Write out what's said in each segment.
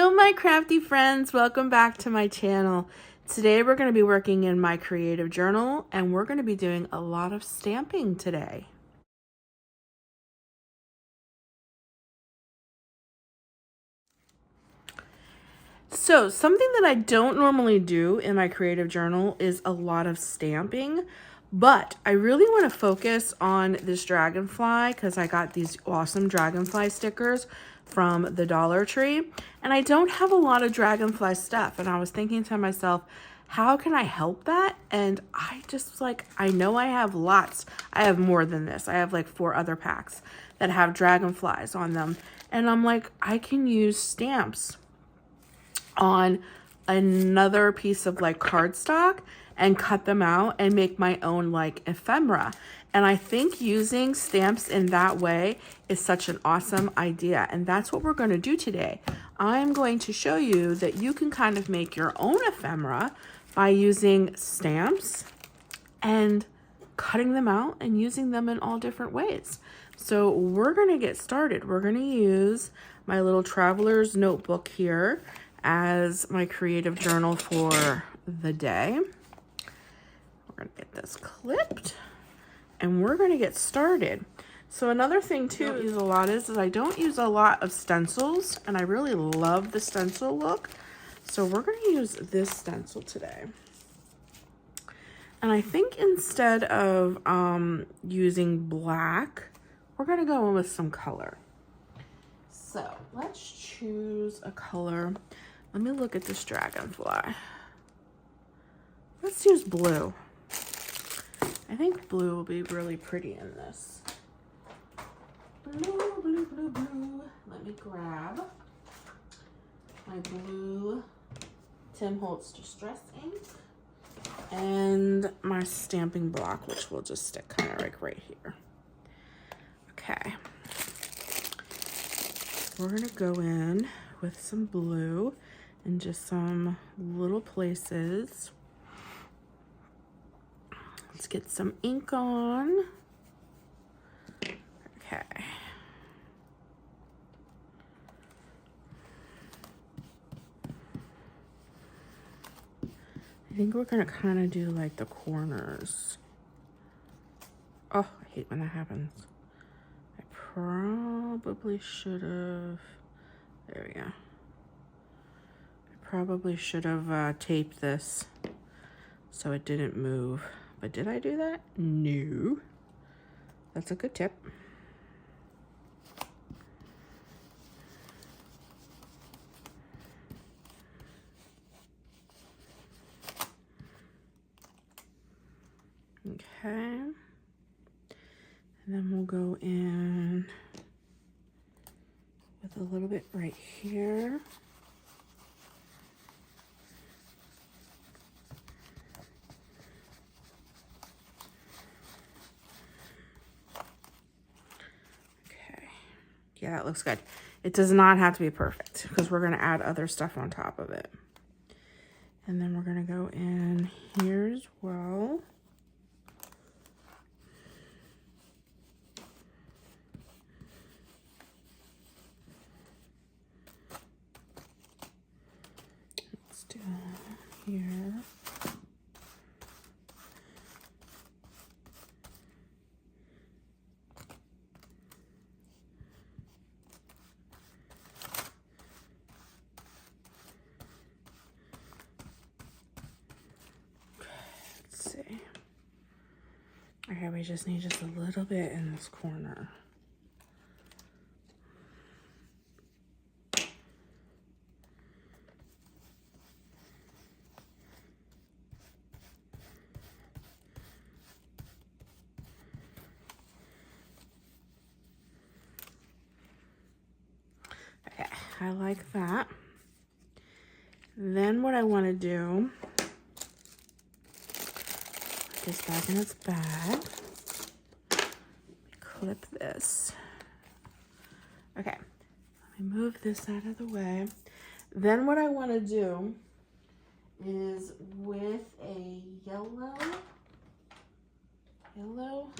Hello my crafty friends, welcome back to my channel. Today we're going to be working in my creative journal and we're going to be doing a lot of stamping today. So something that I don't normally do in my creative journal is a lot of stamping, but I really want to focus on this dragonfly because I got these awesome dragonfly stickers from the Dollar Tree and I don't have a lot of dragonfly stuff, and I was thinking to myself, how can I help that? And I just I know I have lots. I have more than this. I have like 4 other packs that have dragonflies on them, and I'm like, I can use stamps on another piece of like cardstock and cut them out and make my own like ephemera. And I think using stamps in that way is such an awesome idea. And that's what we're going to do today. I'm going to show you that you can kind of make your own ephemera by using stamps and cutting them out and using them in all different ways. So we're going to get started. We're going to use my little traveler's notebook here as my creative journal for the day. We're going to get this clipped and we're going to get started. So another thing too is I don't use a lot of stencils, and I really love the stencil look. So we're going to use this stencil today. And I think instead of using black, we're going to go in with some color. So let's choose a color. Let me look at this dragonfly. Let's use blue. I think blue will be really pretty in this. Blue, blue, blue, blue. Let me grab my blue Tim Holtz Distress ink and my stamping block, which we'll just stick kind of like right here. Okay. We're gonna go in with some blue and just some little places. Let's get some ink on. Okay. I think we're gonna kind of do like the corners. Oh, I hate when that happens. I probably should have, there we go. Probably should have taped this so it didn't move. But did I do that? No. That's a good tip. Okay. And then we'll go in with a little bit right here. Yeah, that looks good. It does not have to be perfect because we're going to add other stuff on top of it. And then we're going to go in here as well. Let's do here. Okay, we just need just a little bit in this corner. Okay, I like that. Then what I want to do, put this back in its bag. Clip this. Okay, let me move this out of the way. Then what I want to do is with a yellow,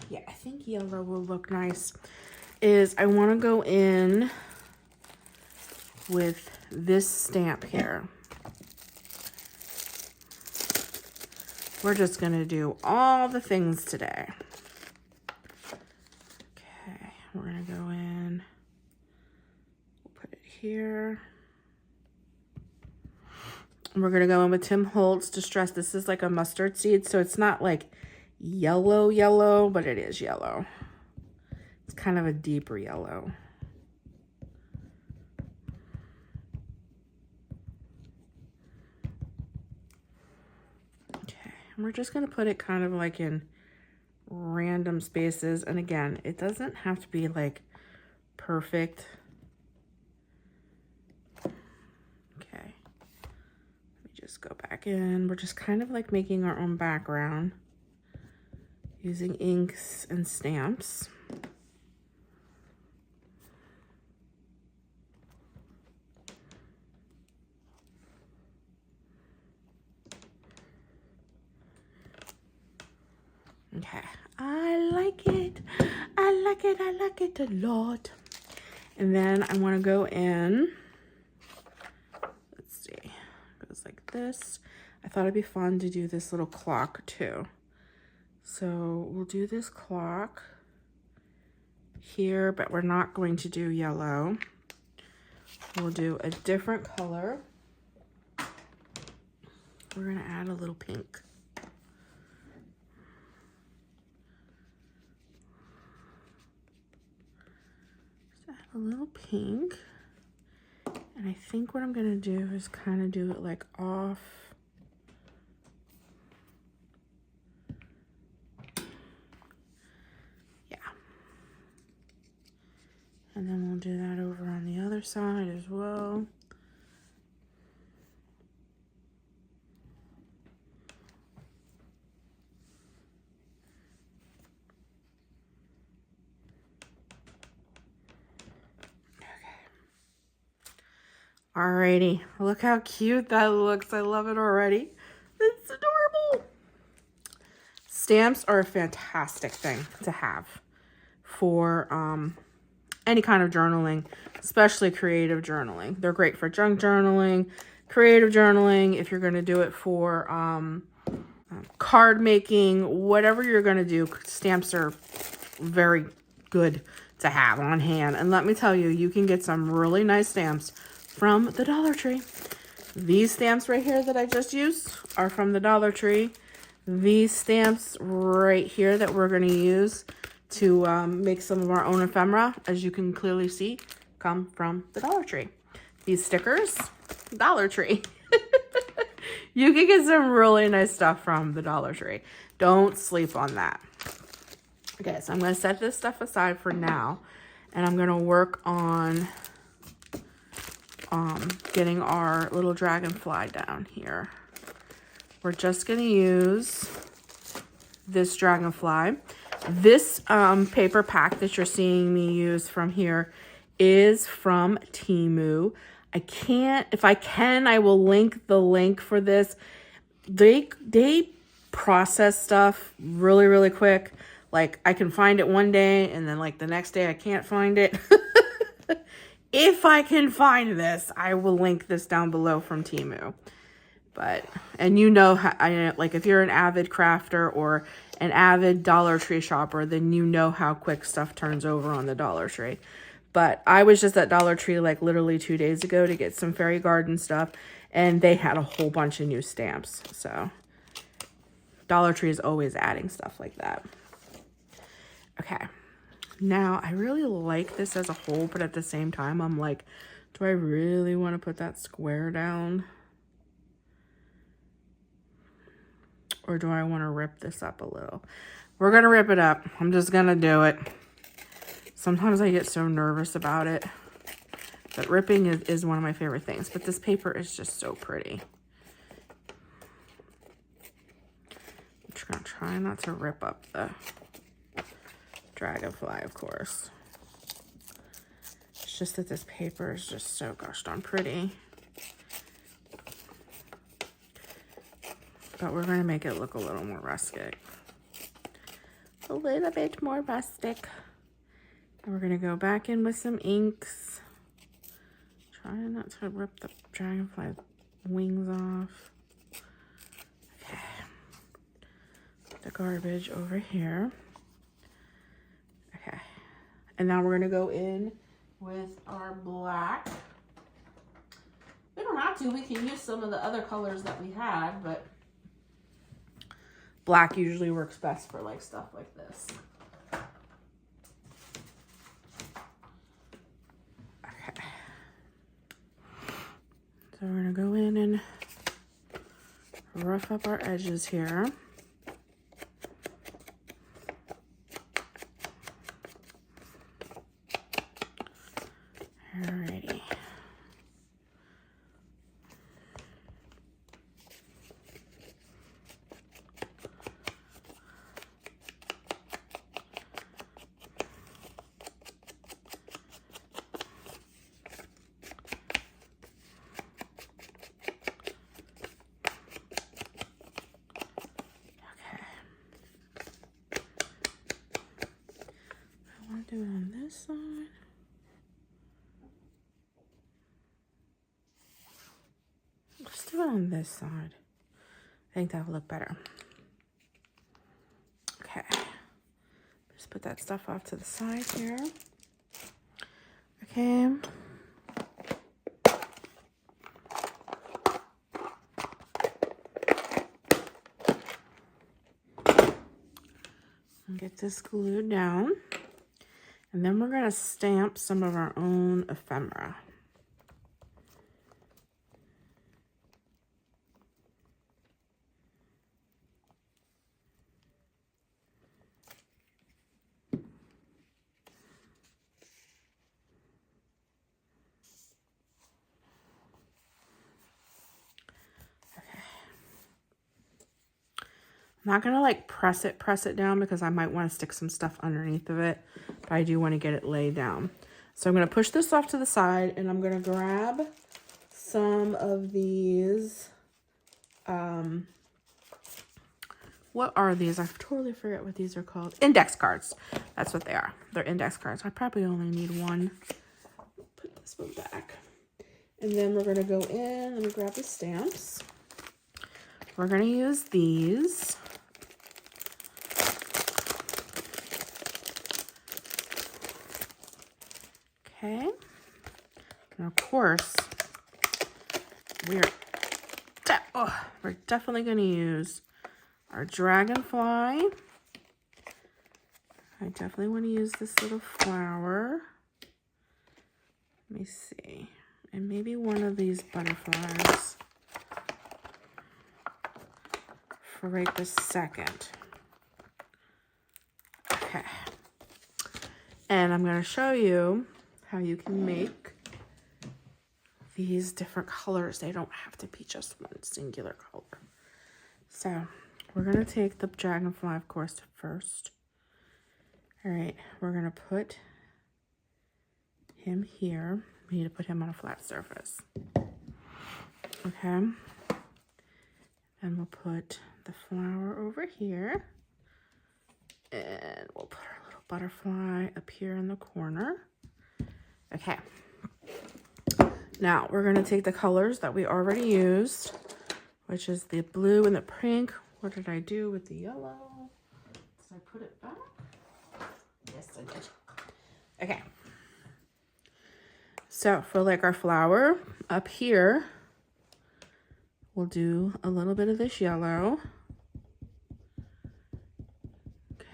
yeah, I think yellow will look nice, is I want to go in with this stamp here. We're just gonna do all the things today. Okay, we're gonna go in, we'll put it here. And we're gonna go in with Tim Holtz Distress. This is like a mustard seed, so it's not like yellow, but it is yellow. It's kind of a deeper yellow. Okay, and we're just gonna put it kind of like in random spaces. And again, it doesn't have to be like perfect. Okay, let me just go back in. We're just kind of like making our own background using inks and stamps. Okay, I like it. I like it. I like it a lot. And then I want to go in. Let's see. It goes like this. I thought it'd be fun to do this little clock too. So we'll do this clock here, but we're not going to do yellow. We'll do a different color. We're going to add a little pink. A little pink, and I think what I'm gonna do is kind of do it like off. Yeah, and then we'll do that over on the other side as well. Alrighty, look how cute that looks. I love it already. It's adorable. Stamps are a fantastic thing to have for any kind of journaling, especially creative journaling. They're great for junk journaling, creative journaling, if you're going to do it for card making, whatever you're going to do. Stamps are very good to have on hand. And let me tell you, you can get some really nice stamps from the Dollar Tree. These stamps right here that I just used are from the Dollar Tree. These stamps right here that we're going to use to make some of our own ephemera, as you can clearly see, come from the Dollar Tree. These stickers, Dollar Tree. You can get some really nice stuff from the Dollar Tree. Don't sleep on that. Okay, so I'm going to set this stuff aside for now, and I'm going to work on getting our little dragonfly down here. We're just going to use this dragonfly. This paper pack that you're seeing me use from here is from Temu. If I can, I will link the link for this. They process stuff really, really quick. Like, I can find it one day, and then like the next day I can't find it. If I can find this, I will link this down below from Temu. And you know, like if you're an avid crafter or an avid Dollar Tree shopper, then you know how quick stuff turns over on the Dollar Tree. But I was just at Dollar Tree like literally 2 days ago to get some fairy garden stuff, and they had a whole bunch of new stamps. So Dollar Tree is always adding stuff like that. Okay. Now, I really like this as a whole, but at the same time, I'm like, do I really want to put that square down? Or do I want to rip this up a little? We're going to rip it up. I'm just going to do it. Sometimes I get so nervous about it. But ripping is one of my favorite things. But this paper is just so pretty. I'm just going to try not to rip up the dragonfly, of course. It's just that this paper is just so gosh darn pretty. But we're going to make it look a little more rustic. A little bit more rustic. And we're going to go back in with some inks. Try not to rip the dragonfly wings off. Okay. Put the garbage over here. Okay. And now we're gonna go in with our black. We don't have to, we can use some of the other colors that we had, but black usually works best for like stuff like this. Okay. So we're gonna go in and rough up our edges here. Alrighty. Do it on this side. Let's do it on this side. I think that'll look better. Okay. Just put that stuff off to the side here. Okay. And get this glued down. And then we're going to stamp some of our own ephemera. I'm not going to like press it down because I might want to stick some stuff underneath of it, but I do want to get it laid down. So I'm going to push this off to the side and I'm going to grab some of these, what are these? I totally forget what these are called. Index cards. That's what they are. They're index cards. I probably only need one. Put this one back. And then we're going to go in, let me grab the stamps. We're going to use these. Okay. And of course, we're definitely going to use our dragonfly. I definitely want to use this little flower. Let me see. And maybe one of these butterflies for right this second. Okay. And I'm going to show you how you can make these different colors. They don't have to be just one singular color. So we're going to take the dragonfly, of course, first. All right, we're going to put him here. We need to put him on a flat surface. Okay. And we'll put the flower over here. And we'll put our little butterfly up here in the corner. Okay. Now we're going to take the colors that we already used, which is the blue and the pink. What did I do with the yellow? Did I put it back? Yes, I did. Okay. So for like our flower up here, we'll do a little bit of this yellow.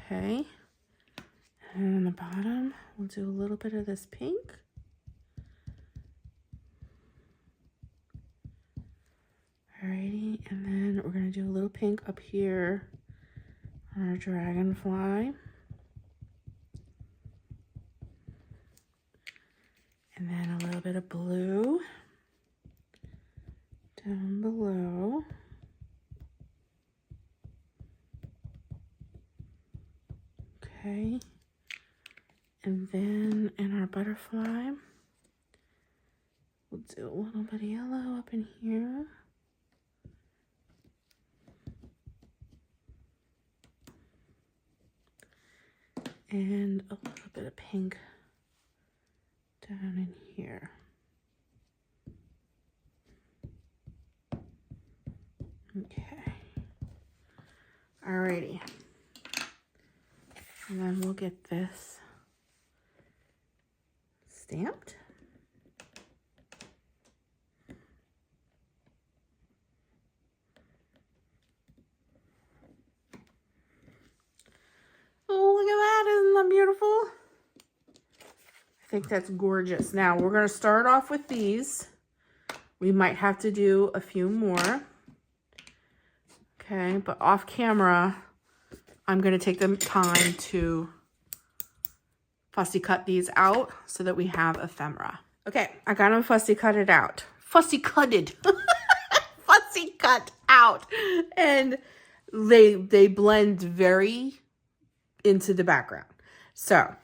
Okay. And on the bottom, we'll do a little bit of this pink. Alrighty, and then we're going to do a little pink up here on our dragonfly. And then a little bit of blue down below. Okay. And then in our butterfly, we'll do a little bit of yellow up in here. And a little bit of pink down in here. Okay. Alrighty. And then we'll get this stamped. Oh, look at that. Isn't that beautiful? I think that's gorgeous. Now, we're going to start off with these. We might have to do a few more. Okay, but off camera, I'm going to take the time to fussy cut these out so that we have ephemera. Okay, I got them fussy cut it out. Fussy cutted. Fussy cut out. And they blend very into the background. So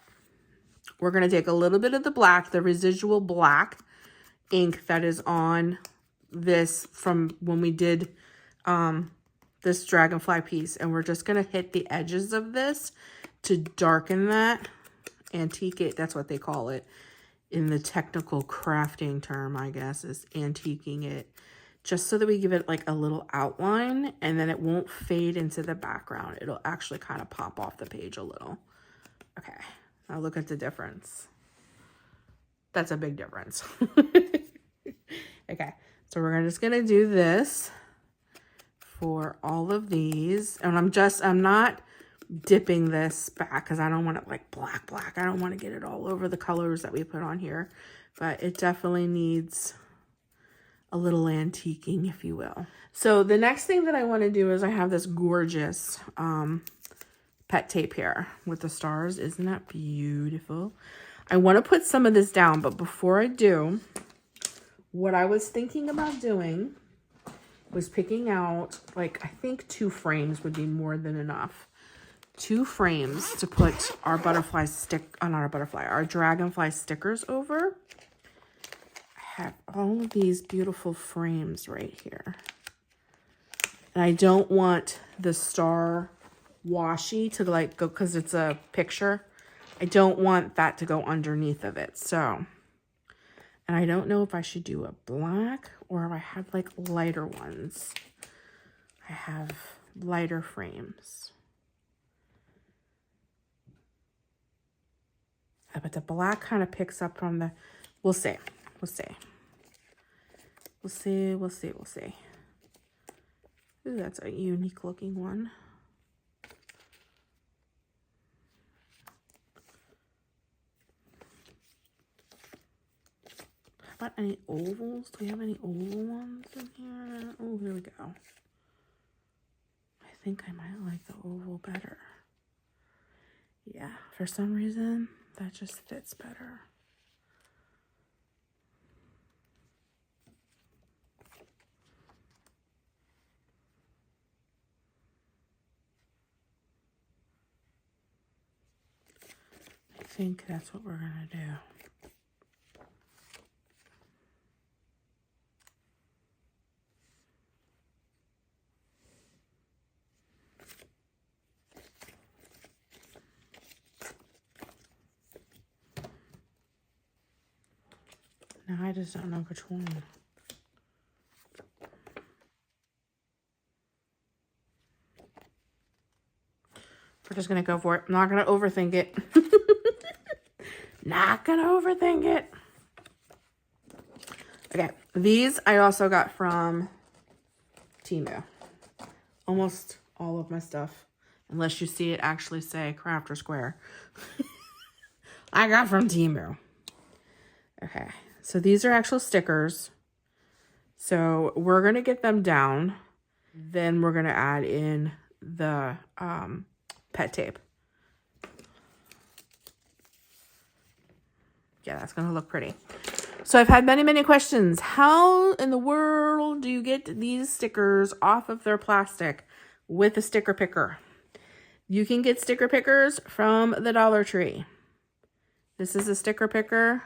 we're going to take a little bit of the black, the residual black ink that is on this from when we did this dragonfly piece, and we're just going to hit the edges of this to darken that, antique it, that's what they call it in the technical crafting term, I guess, is antiquing it, just so that we give it like a little outline, and then it won't fade into the background. It'll actually kind of pop off the page a little. Okay, now look at the difference. That's a big difference. Okay, so we're just gonna do this for all of these, and I'm not dipping this back because I don't want it like black. I don't want to get it all over the colors that we put on here, but it definitely needs a little antiquing, if you will. So the next thing that I want to do is I have this gorgeous pet tape here with the stars. Isn't that beautiful? I want to put some of this down, but before I do, what I was thinking about doing was picking out, like, I think 2 frames would be more than enough. 2 frames to put our butterfly our dragonfly stickers over. I have all of these beautiful frames right here. And I don't want the star washi to like go, because it's a picture. I don't want that to go underneath of it. So, and I don't know if I should do a black or if I have like lighter ones. I have lighter frames. But the black kind of picks up from the, we'll see. We'll see. Ooh, that's a unique looking one. How about any ovals? Do we have any oval ones in here? Oh, here we go. I think I might like the oval better. Yeah, for some reason, that just fits better. I think that's what we're gonna do. Now I just don't know which one. We're just gonna go for it. I'm not gonna overthink it. Not gonna overthink it. Okay, these I also got from Temu. Almost all of my stuff, unless you see it actually say Craft or Square. I got from Temu. Okay, so these are actual stickers. So we're gonna get them down. Then we're gonna add in the pet tape. Yeah, that's gonna look pretty. So I've had many questions. How in the world do you get these stickers off of their plastic with a sticker picker? You can get sticker pickers from the Dollar Tree. This is a sticker picker,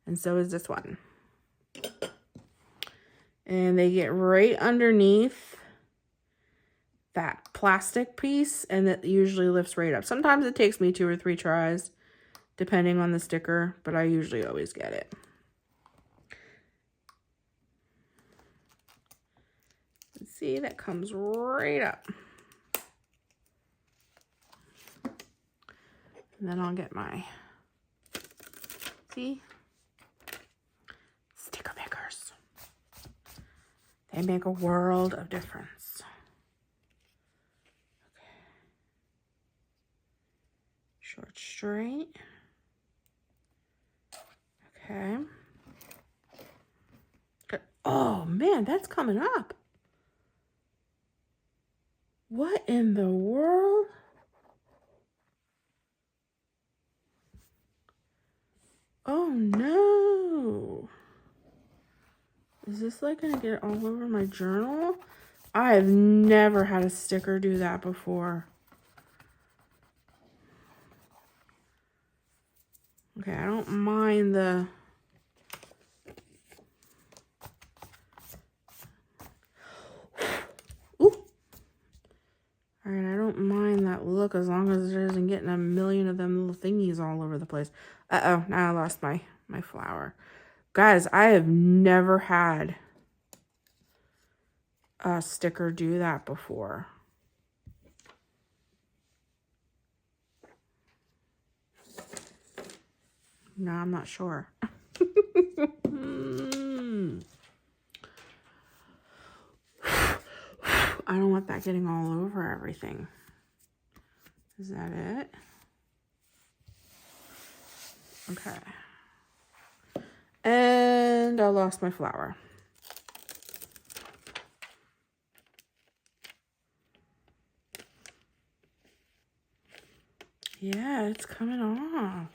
and so is this one. And they get right underneath that plastic piece, and it usually lifts right up. Sometimes it takes me 2 or 3 tries, depending on the sticker, but I usually always get it. See, that comes right up. And then I'll get my, see, sticker pickers. They make a world of difference. Okay. Short, straight. Okay. Good. Oh man, that's coming up. What in the world? Oh no. Is this like gonna get all over my journal? I have never had a sticker do that before. Okay, I don't mind the... Ooh. Alright, I don't mind that look as long as it isn't getting a million of them little thingies all over the place. Uh-oh, now I lost my flower. Guys, I have never had a sticker do that before. No, I'm not sure. I don't want that getting all over everything. Is that it? Okay. And I lost my flower. Yeah, it's coming off.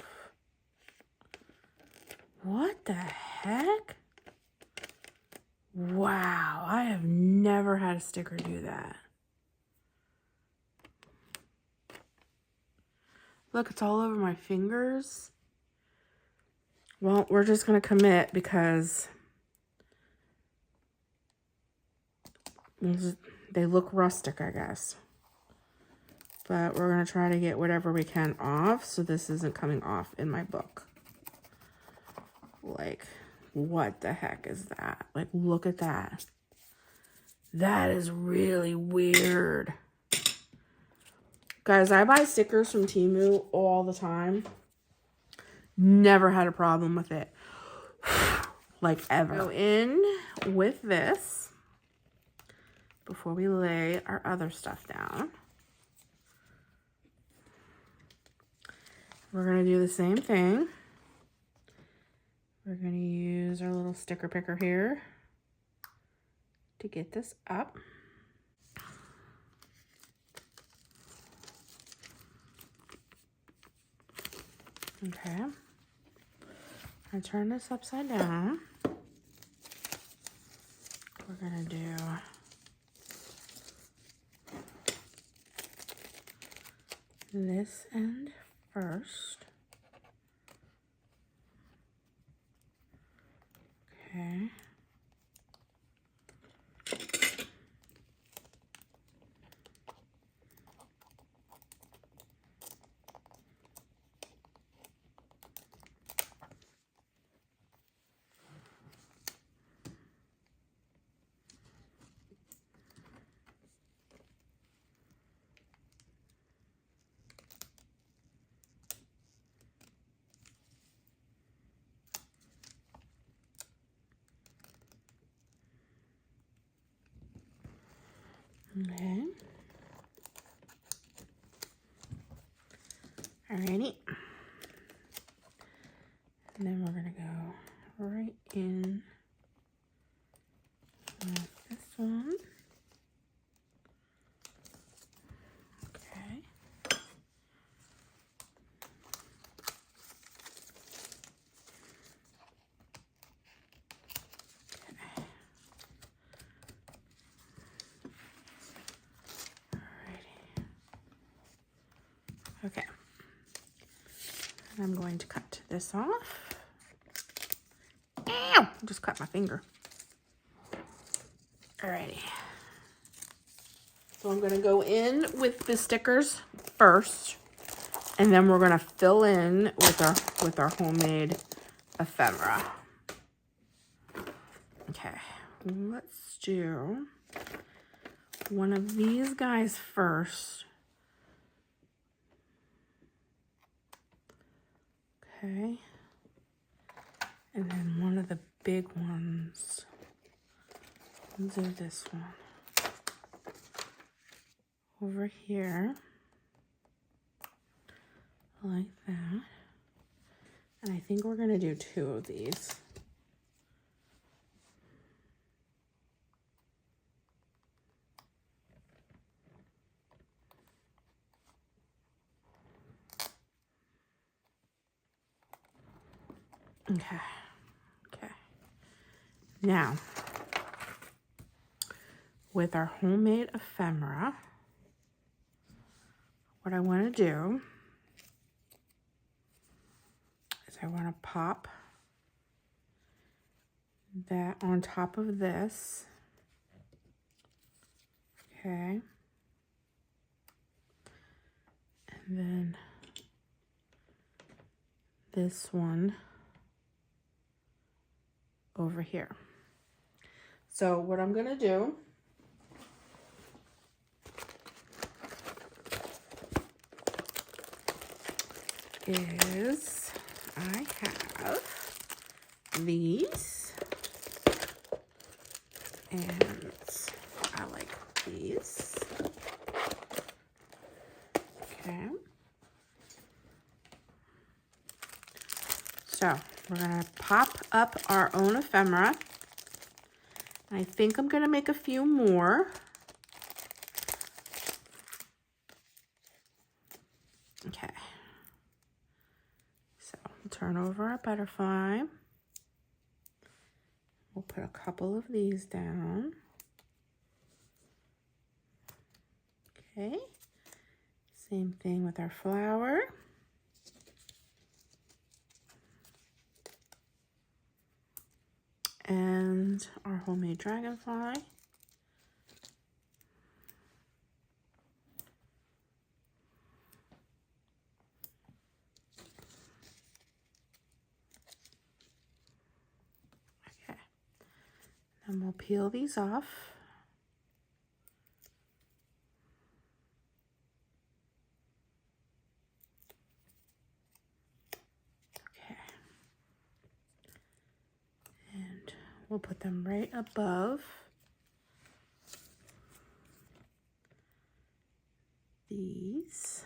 What the heck? Wow, I have never had a sticker do that. Look, it's all over my fingers. Well, we're just going to commit because they look rustic, I guess. But we're going to try to get whatever we can off so this isn't coming off in my book. Like, what the heck is that? Like, look at that. That is really weird. Guys, I buy stickers from Temu all the time. Never had a problem with it. Like, ever. Go in with this before we lay our other stuff down. We're going to do the same thing. We're going to use our little sticker picker here to get this up. Okay. I turn this upside down. We're going to do this end first. Okay. Okay. Alrighty. And then we're going to go right in with this one. Okay. Okay, and I'm going to cut this off. Ow! I just cut my finger. Alrighty. So I'm going to go in with the stickers first, and then we're going to fill in with our homemade ephemera. Okay, let's do one of these guys first. Okay. And then one of the big ones. Let's do this one. Over here. Like that. And I think we're going to do 2 of these. Okay. Okay. Now, with our homemade ephemera, what I want to do is I want to pop that on top of this. Okay. And then this one over here. So what I'm going to do is I have these, and I like these. Okay. So we're going to pop up our own ephemera. I think I'm going to make a few more. Okay. So we'll turn over our butterfly. We'll put a couple of these down. Okay. Same thing with our flower. And our homemade dragonfly. Okay. Then we'll peel these off. Okay. And we'll put them right above these.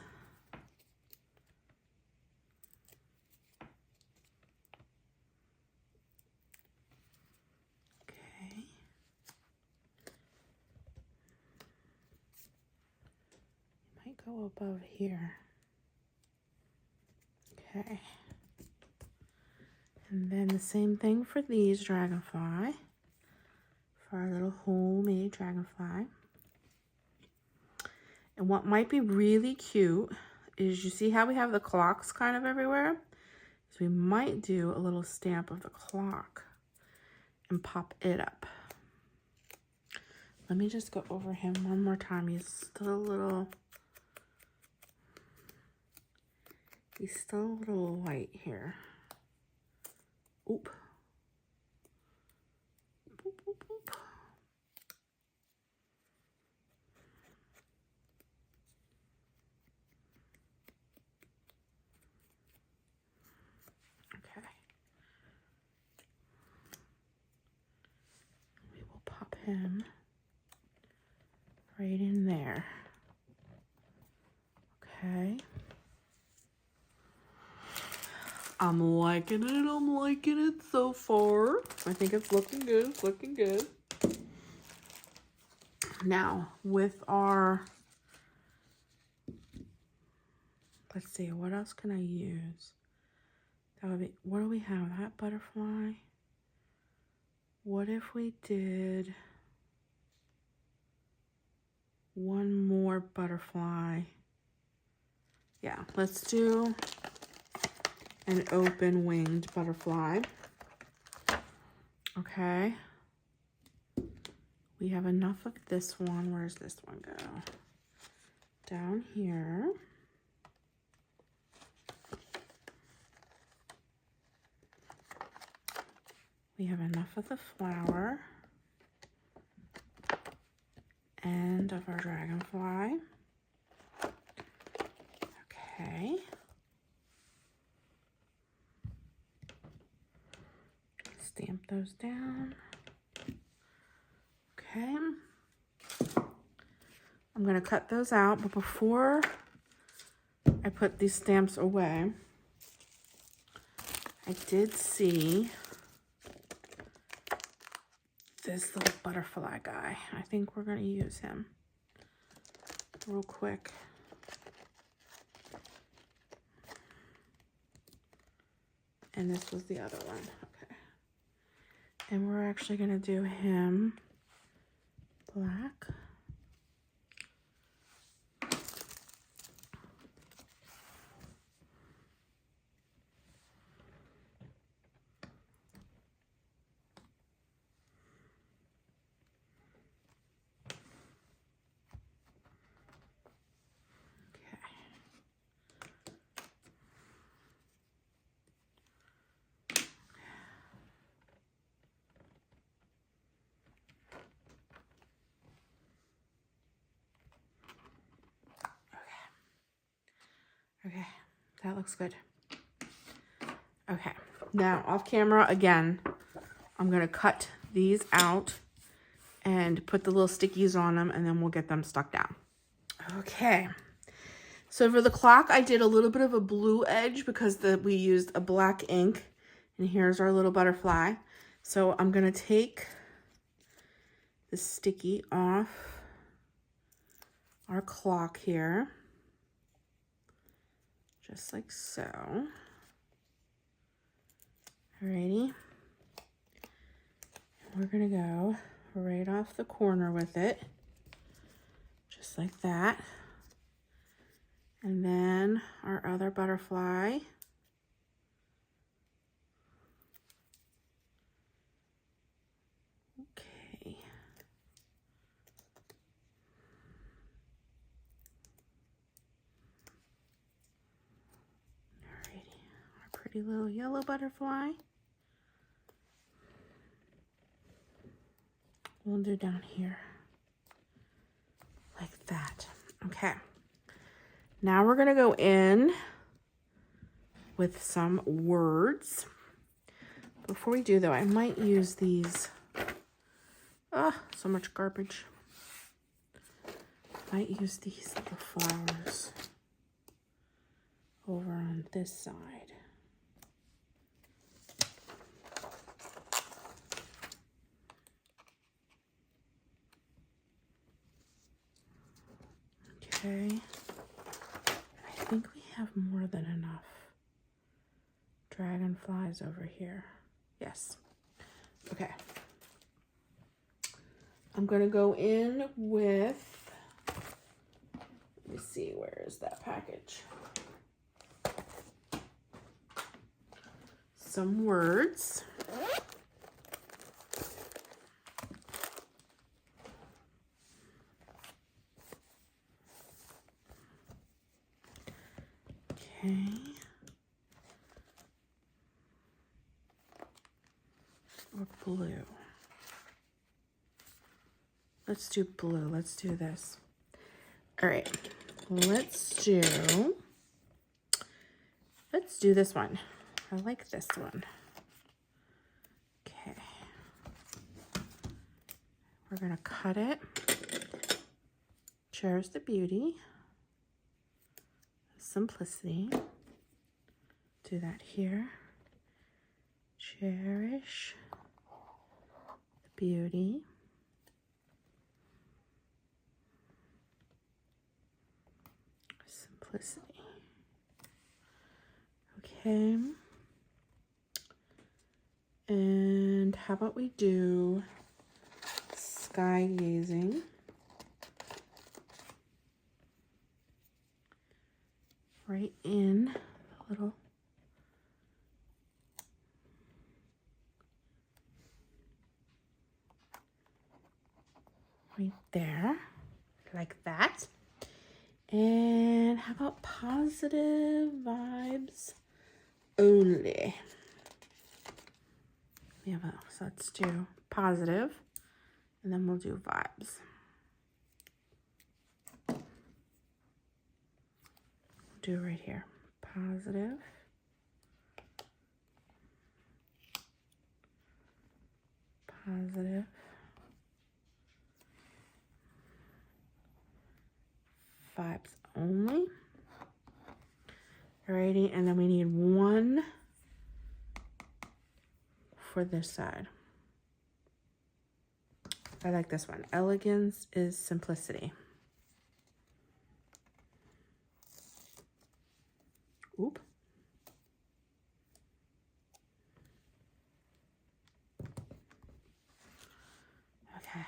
Okay. Might go above here. Okay. And then the same thing for these dragonfly, for our little homemade dragonfly. And what might be really cute is, you see how we have the clocks kind of everywhere? So we might do a little stamp of the clock and pop it up. Let me just go over him one more time. He's still a little light here. Oop. Boop, boop, boop. Okay. We will pop him right in there. Okay. I'm liking it so far. I think it's looking good, it's looking good. Now, with our, let's see, what else can I use? That would be, what do we have? That butterfly. What if we did one more butterfly? Yeah, let's do an open winged butterfly. Okay. We have enough of this one. Where's this one go? Down here. We have enough of the flower. And front of our dragonfly. Okay. Stamp those down. Okay. I'm going to cut those out, but before I put these stamps away, I did see this little butterfly guy. I think we're going to use him real quick. And this was the other one. Okay. And we're actually going to do him black. Okay, that looks good. Okay, now off camera again, I'm gonna cut these out and put the little stickies on them, and then we'll get them stuck down. Okay, so for the clock, I did a little bit of a blue edge because we used a black ink, and here's our little butterfly. So I'm gonna take the sticky off our clock here. Just like so. Alrighty. We're gonna go right off the corner with it. Just like that. And then our other butterfly. Okay. Pretty little yellow butterfly. We'll do down here like that. Okay. Now we're going to go in with some words. Before we do though, I might use these. So much garbage. I might use these little flowers over on this side. Okay, I think we have more than enough dragonflies over here. Yes. Okay. I'm going to go in with, let me see, where is that package? Some words. Okay. Or blue. Let's do blue. Let's do this. All right. Let's do this one. I like this one. Okay. We're going to cut it. Cherish the beauty. Simplicity. Do that here. Cherish the beauty. Simplicity. Okay. And how about we do sky gazing? Right in the little right there, like that. And how about positive vibes only? We have so let's do positive, and then we'll do vibes. do right here. Positive. Positive. Vibes only. Alrighty, and then we need one for this side. I like this one. Elegance is simplicity. Oop. Okay.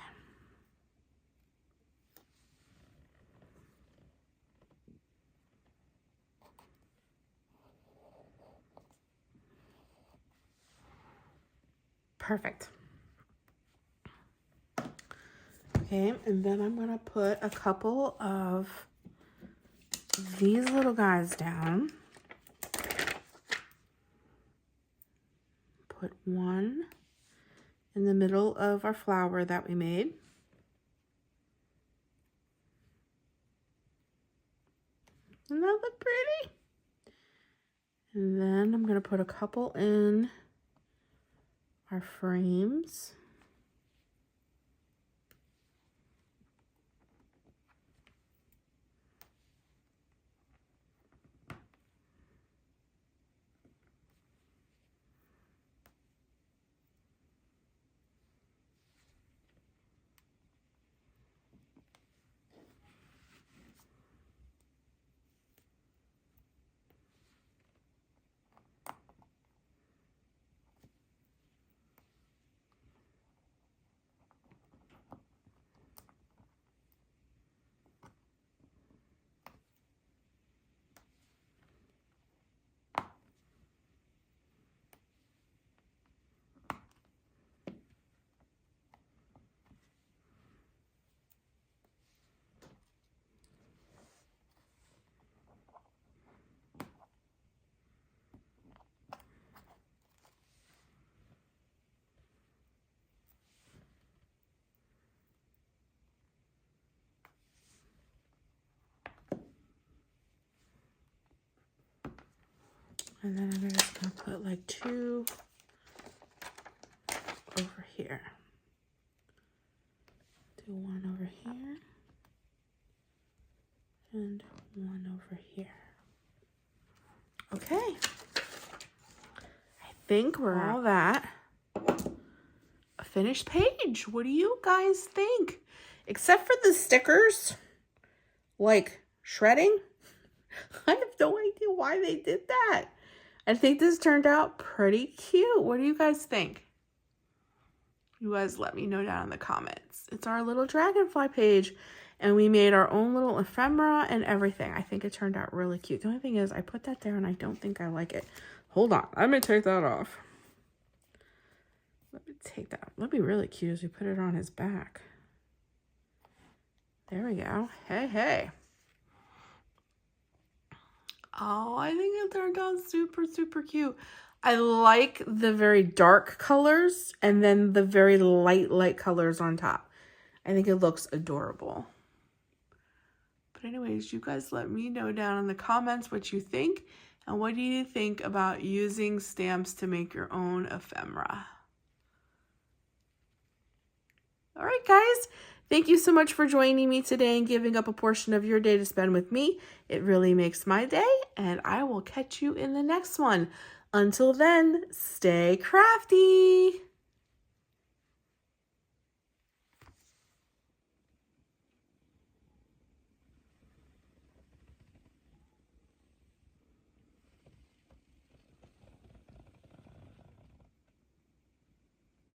Perfect. Okay, and then I'm gonna put a couple of these little guys down. Put one in the middle of our flower that we made. Doesn't that look pretty? And then I'm gonna put a couple in our frames. And then I'm just gonna put like two over here. Do one over here and one over here. Okay. I think we're all that. A finished page. What do you guys think? Except for the stickers, like shredding. I have no idea why they did that. I think this turned out pretty cute. What do you guys think? You guys let me know down in the comments. It's our little dragonfly page, and we made our own little ephemera and everything. I think it turned out really cute. The only thing is I put that there and I don't think I like it. Hold on. Let me take that off. Let me take that. That'd be really cute as we put it on his back. There we go. Hey, hey. Oh, I think it turned out super, super cute. I like the very dark colors and then the very light colors on top. I think it looks adorable. But anyways, you guys let me know down in the comments what you think. And what do you think about using stamps to make your own ephemera? All right, guys. Thank you so much for joining me today and giving up a portion of your day to spend with me. It really makes my day, and I will catch you in the next one. Until then, stay crafty.